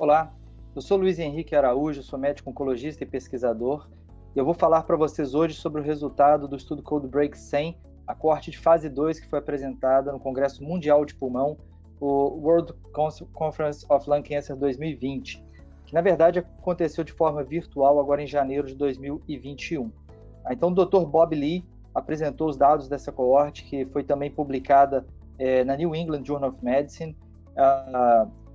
Olá, eu sou Luiz Henrique Araújo, sou médico oncologista e pesquisador, e eu vou falar para vocês hoje sobre o resultado do estudo CodeBreak 100, a coorte de fase 2 que foi apresentada no Congresso Mundial de Pulmão, o World Conference of Lung Cancer 2020, que na verdade aconteceu de forma virtual agora em janeiro de 2021. Então o Dr. Bob Lee apresentou os dados dessa coorte, que foi também publicada na New England Journal of Medicine,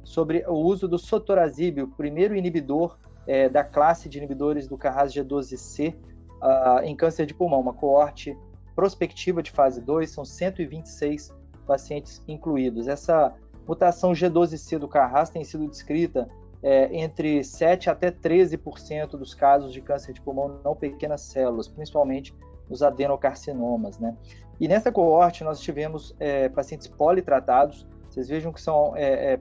sobre o uso do sotorazib, o primeiro inibidor da classe de inibidores do Carras G12C em câncer de pulmão, uma coorte prospectiva de fase 2, são 126 pacientes incluídos. Essa mutação G12C do Carras tem sido descrita entre 7 até 13% dos casos de câncer de pulmão não pequenas células, principalmente nos adenocarcinomas, né? E nessa coorte nós tivemos pacientes politratados. Vocês vejam que são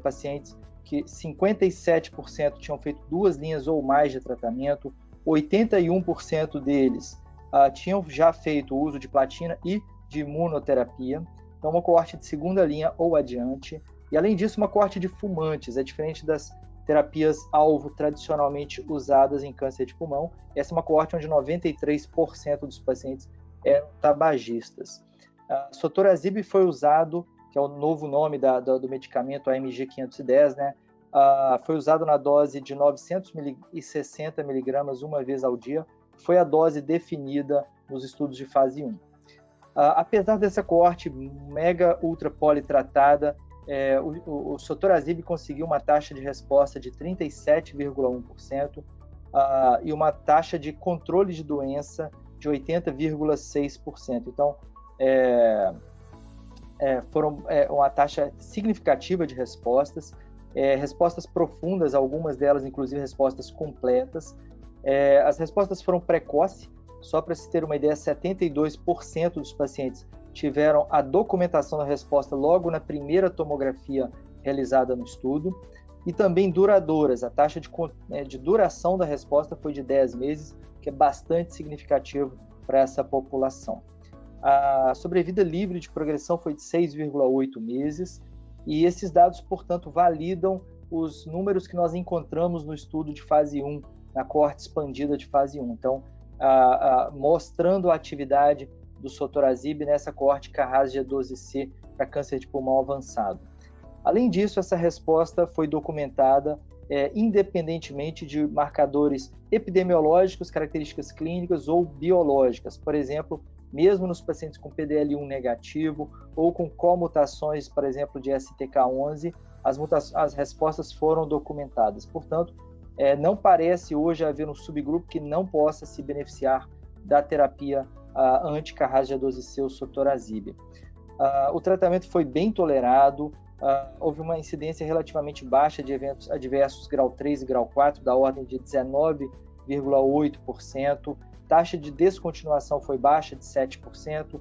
pacientes que 57% tinham feito 2 linhas ou mais de tratamento, 81% deles tinham já feito uso de platina e de imunoterapia, então uma coorte de segunda linha ou adiante, e além disso uma coorte de fumantes, é diferente das terapias-alvo tradicionalmente usadas em câncer de pulmão. Essa é uma coorte onde 93% dos pacientes eram tabagistas. Sotorazib foi usado, que é o novo nome do medicamento AMG 510, né? Foi usado na dose de 960 miligramas uma vez ao dia, foi a dose definida nos estudos de fase 1. Apesar dessa coorte mega ultra politratada, o sotorazib conseguiu uma taxa de resposta de 37,1% e uma taxa de controle de doença de 80,6%. Então, foram uma taxa significativa de respostas, respostas profundas, algumas delas inclusive respostas completas. As respostas foram precoces, só para se ter uma ideia, 72% dos pacientes tiveram a documentação da resposta logo na primeira tomografia realizada no estudo, e também duradouras. A taxa de duração da resposta foi de 10 meses, que é bastante significativo para essa população. A sobrevida livre de progressão foi de 6,8 meses, e esses dados, portanto, validam os números que nós encontramos no estudo de fase 1, na coorte expandida de fase 1. Então, mostrando a atividade do sotorazib nessa coorte Carras G12C para câncer de pulmão avançado. Além disso, essa resposta foi documentada independentemente de marcadores epidemiológicos, características clínicas ou biológicas. Por exemplo, mesmo nos pacientes com PDL1 negativo ou com comutações, por exemplo, de STK11, as respostas foram documentadas. Portanto, não parece hoje haver um subgrupo que não possa se beneficiar da terapia anti-Carras G12C ou sotorazib. O tratamento foi bem tolerado, houve uma incidência relativamente baixa de eventos adversos grau 3 e grau 4, da ordem de 19,8%, taxa de descontinuação foi baixa, de 7%,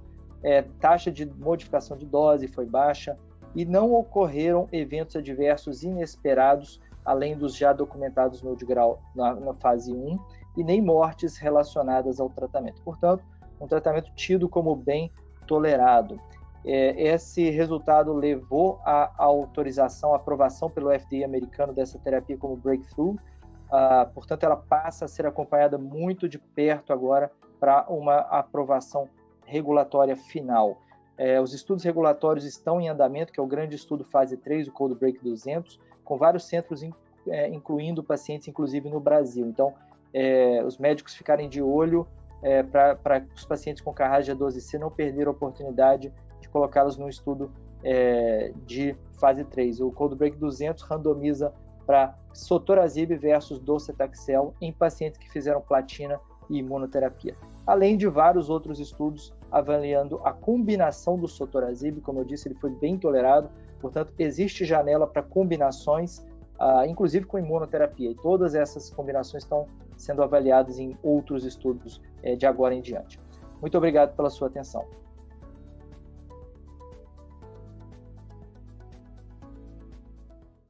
taxa de modificação de dose foi baixa, e não ocorreram eventos adversos inesperados, além dos já documentados no grau na fase 1, e nem mortes relacionadas ao tratamento. Portanto, um tratamento tido como bem tolerado. Esse resultado levou à autorização, à aprovação pelo FDA americano dessa terapia como breakthrough. Portanto, ela passa a ser acompanhada muito de perto agora para uma aprovação regulatória final. Os estudos regulatórios estão em andamento, que é o grande estudo fase 3, o CodeBreak 200, com vários centros incluindo pacientes, inclusive no Brasil. Então, os médicos ficarem de olho para os pacientes com Carras G12C não perderem a oportunidade de colocá-los no estudo de fase 3. O CodeBreak 200 randomiza para sotorazib versus docetaxel em pacientes que fizeram platina e imunoterapia. Além de vários outros estudos avaliando a combinação do sotorazib, como eu disse, ele foi bem tolerado, portanto, existe janela para combinações, inclusive com imunoterapia, e todas essas combinações estão sendo avaliadas em outros estudos de agora em diante. Muito obrigado pela sua atenção.